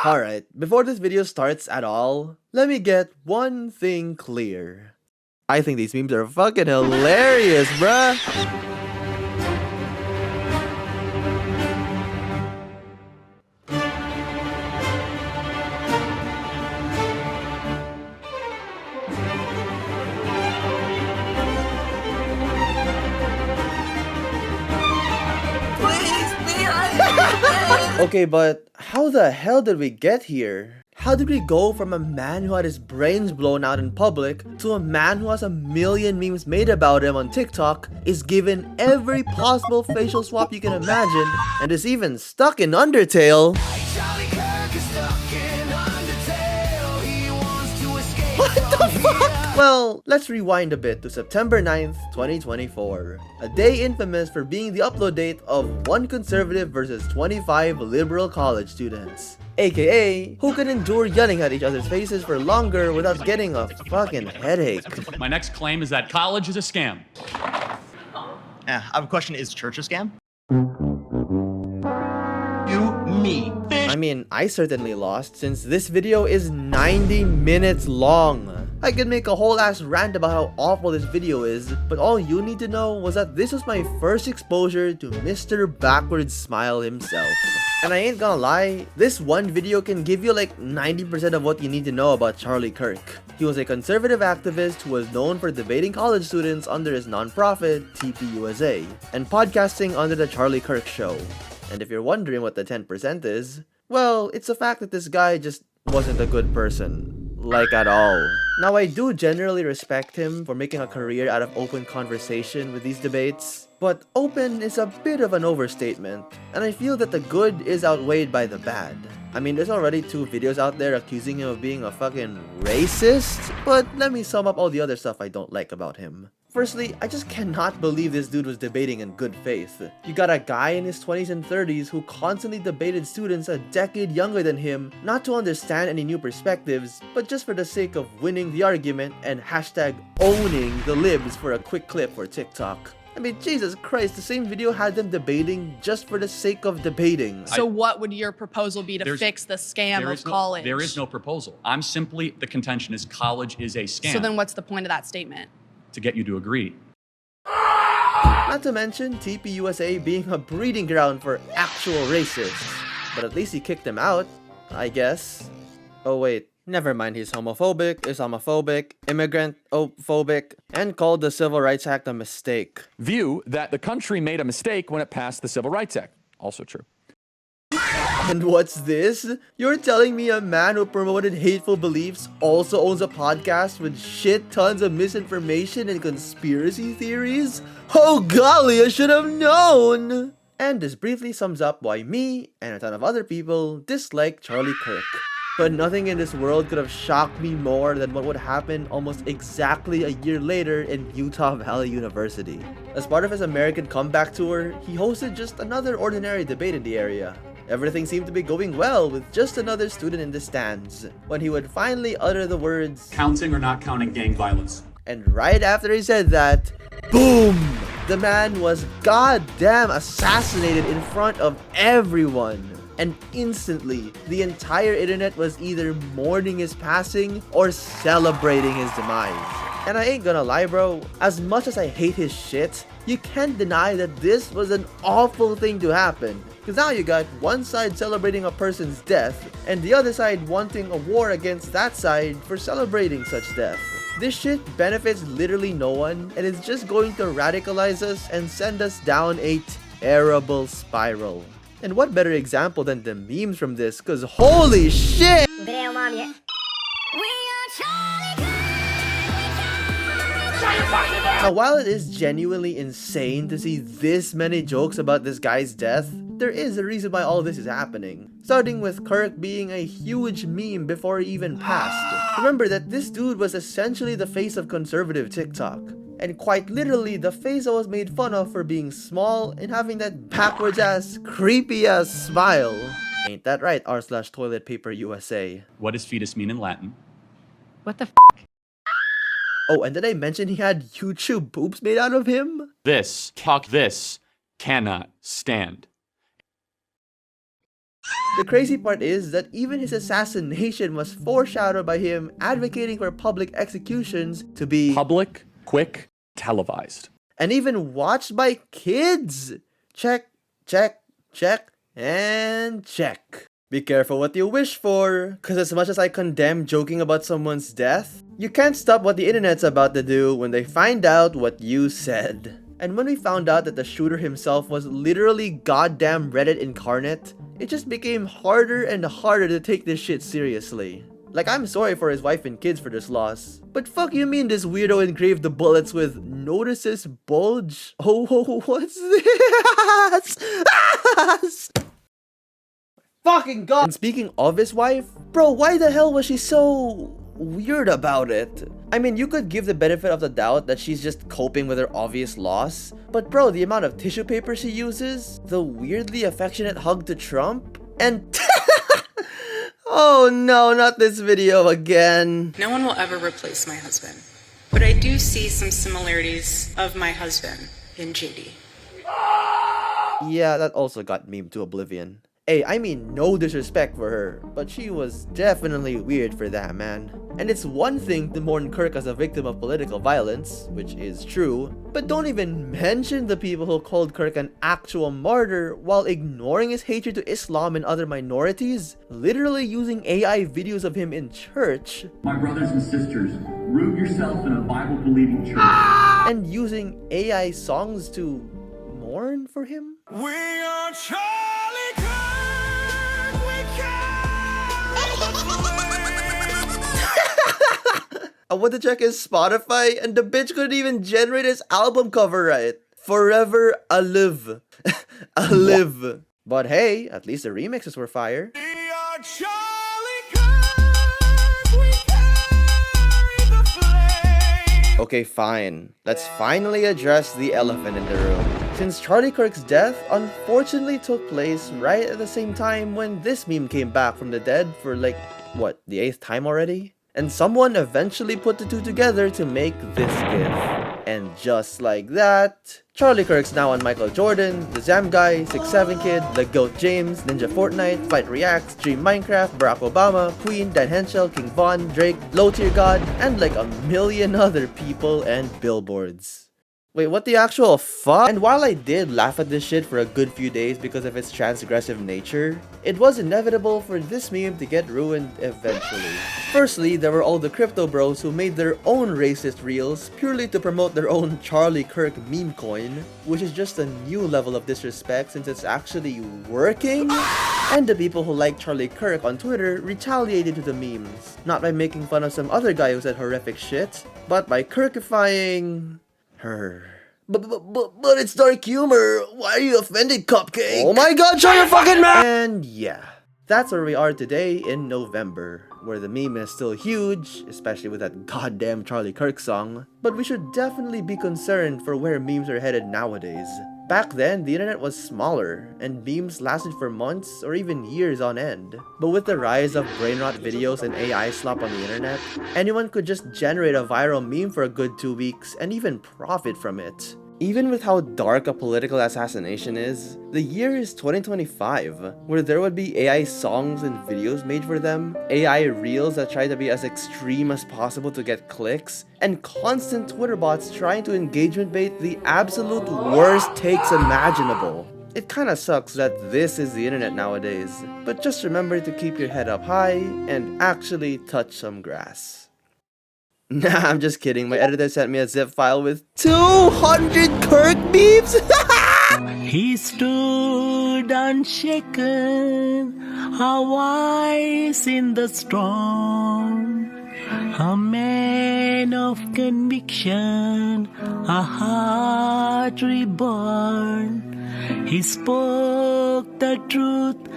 Alright, before this video starts at all, let me get one thing clear. I think these memes are fucking hilarious, bruh! Okay, but how the hell did we get here? How did we go from a man who had his brains blown out in public to a man who has a million memes made about him on TikTok, is given every possible facial swap you can imagine, and is even stuck in Undertale? What the fuck? Well, let's rewind a bit to September 9th, 2024. A day infamous for being the upload date of 1 conservative versus 25 liberal college students. AKA, who can endure yelling at each other's faces for longer without getting a fucking headache. My next claim is that college is a scam. I have a question, is church a scam? I mean, I certainly lost since this video is 90 minutes long. I could make a whole ass rant about how awful this video is, but all you need to know was that this was my first exposure to Mr. Backwards Smile himself. And I ain't gonna lie, this one video can give you like 90% of what you need to know about Charlie Kirk. He was a conservative activist who was known for debating college students under his non-profit, TPUSA, and podcasting under the Charlie Kirk Show. And if you're wondering what the 10% is, well, it's the fact that this guy just wasn't a good person. Like at all. Now, I do generally respect him for making a career out of open conversation with these debates, but open is a bit of an overstatement, and I feel that the good is outweighed by the bad. I mean, there's already 2 videos out there accusing him of being a fucking racist, but let me sum up all the other stuff I don't like about him. Firstly, I just cannot believe this dude was debating in good faith. You got a guy in his 20s and 30s who constantly debated students a decade younger than him, not to understand any new perspectives, but just for the sake of winning the argument and hashtag owning the libs for a quick clip for TikTok. I mean, Jesus Christ, the same video had them debating just for the sake of debating. So what would your proposal be to fix the scam of college? There is no proposal. The contention is college is a scam. So then what's the point of that statement? To get you to agree. Not to mention TPUSA being a breeding ground for actual racists. But at least he kicked them out, I guess. Oh wait, never mind, he's homophobic, Islamophobic, immigrant-ophobic, and called the Civil Rights Act a mistake. View that the country made a mistake when it passed the Civil Rights Act. Also true. And what's this? You're telling me a man who promoted hateful beliefs also owns a podcast with shit tons of misinformation and conspiracy theories? Oh golly, I should have known! And this briefly sums up why me, and a ton of other people, dislike Charlie Kirk. But nothing in this world could have shocked me more than what would happen almost exactly a year later in Utah Valley University. As part of his American comeback tour, he hosted just another ordinary debate in the area. Everything seemed to be going well with just another student in the stands, when he would finally utter the words, "Counting or not counting gang violence." And right after he said that, boom! The man was goddamn assassinated in front of everyone. And instantly, the entire internet was either mourning his passing or celebrating his demise. And I ain't gonna lie, bro, as much as I hate his shit, you can't deny that this was an awful thing to happen. Because now you got one side celebrating a person's death, and the other side wanting a war against that side for celebrating such death. This shit benefits literally no one, and it's just going to radicalize us and send us down a terrible spiral. And what better example than the memes from this, cause holy shit! Now, while it is genuinely insane to see this many jokes about this guy's death, there is a reason why all this is happening. Starting with Kirk being a huge meme before he even passed. Remember that this dude was essentially the face of conservative TikTok. And quite literally the face that was made fun of for being small and having that backwards ass, creepy ass smile. Ain't that right, r/toilet paper USA? What does fetus mean in Latin? What the f***? Oh, and did I mention he had YouTube boobs made out of him? This cannot stand. The crazy part is that even his assassination was foreshadowed by him advocating for public executions to be public, quick, televised. And even watched by kids. Check, check, check, and check. Be careful what you wish for, cause as much as I condemn joking about someone's death, you can't stop what the internet's about to do when they find out what you said. And when we found out that the shooter himself was literally goddamn Reddit incarnate, it just became harder and harder to take this shit seriously. Like, I'm sorry for his wife and kids for this loss, but fuck you mean this weirdo engraved the bullets with "notices bulge"? Oh, what's this? Fucking god! And speaking of his wife, bro, why the hell was she so weird about it? I mean, you could give the benefit of the doubt that she's just coping with her obvious loss, but bro, the amount of tissue paper she uses, the weirdly affectionate hug to Trump, and oh no, not this video again. No one will ever replace my husband, but I do see some similarities of my husband in JD. Yeah, that also got memed to oblivion. Hey, I mean no disrespect for her, but she was definitely weird for that, man. And it's one thing to mourn Kirk as a victim of political violence, which is true, but don't even mention the people who called Kirk an actual martyr while ignoring his hatred to Islam and other minorities, literally using AI videos of him in church. My brothers and sisters, root yourself in a Bible-believing church. And using AI songs to mourn for him? We are Charlie Kirk, we carry the flame. I went to check his Spotify and the bitch couldn't even generate his album cover right. Forever Alive. Alive. But hey, at least the remixes were fire. We are Charlie Kirk, we carry the flame. Okay, fine. Let's finally address the elephant in the room. Since Charlie Kirk's death unfortunately took place right at the same time when this meme came back from the dead for like, what, the 8th time already? And someone eventually put the two together to make this gif. And just like that, Charlie Kirk's now on Michael Jordan, the Zam Guy, 6'7 Kid, The Goat James, Ninja Fortnite, Fight Reacts, Dream Minecraft, Barack Obama, Queen, Dan Henschel, King Von, Drake, Low Tier God, and like a million other people and billboards. Wait, what the actual fuck? And while I did laugh at this shit for a good few days because of its transgressive nature, it was inevitable for this meme to get ruined eventually. Firstly, there were all the crypto bros who made their own racist reels purely to promote their own Charlie Kirk meme coin, which is just a new level of disrespect since it's actually working. And the people who liked Charlie Kirk on Twitter retaliated to the memes, not by making fun of some other guy who said horrific shit, but by Kirkifying her. But it's dark humor. Why are you offended, Cupcake? Oh my god, show your fucking mouth! And yeah, that's where we are today in November, where the meme is still huge, especially with that goddamn Charlie Kirk song. But we should definitely be concerned for where memes are headed nowadays. Back then, the internet was smaller, and memes lasted for months or even years on end. But with the rise of brainrot videos and AI slop on the internet, anyone could just generate a viral meme for a good 2 weeks and even profit from it. Even with how dark a political assassination is, the year is 2025, where there would be AI songs and videos made for them, AI reels that try to be as extreme as possible to get clicks, and constant Twitter bots trying to engagement bait the absolute worst takes imaginable. It kinda sucks that this is the internet nowadays, but just remember to keep your head up high and actually touch some grass. Nah, I'm just kidding. My editor sent me a zip file with 200 Kirk memes. He stood unshaken, a wise in the storm, a man of conviction, a heart reborn. He spoke the truth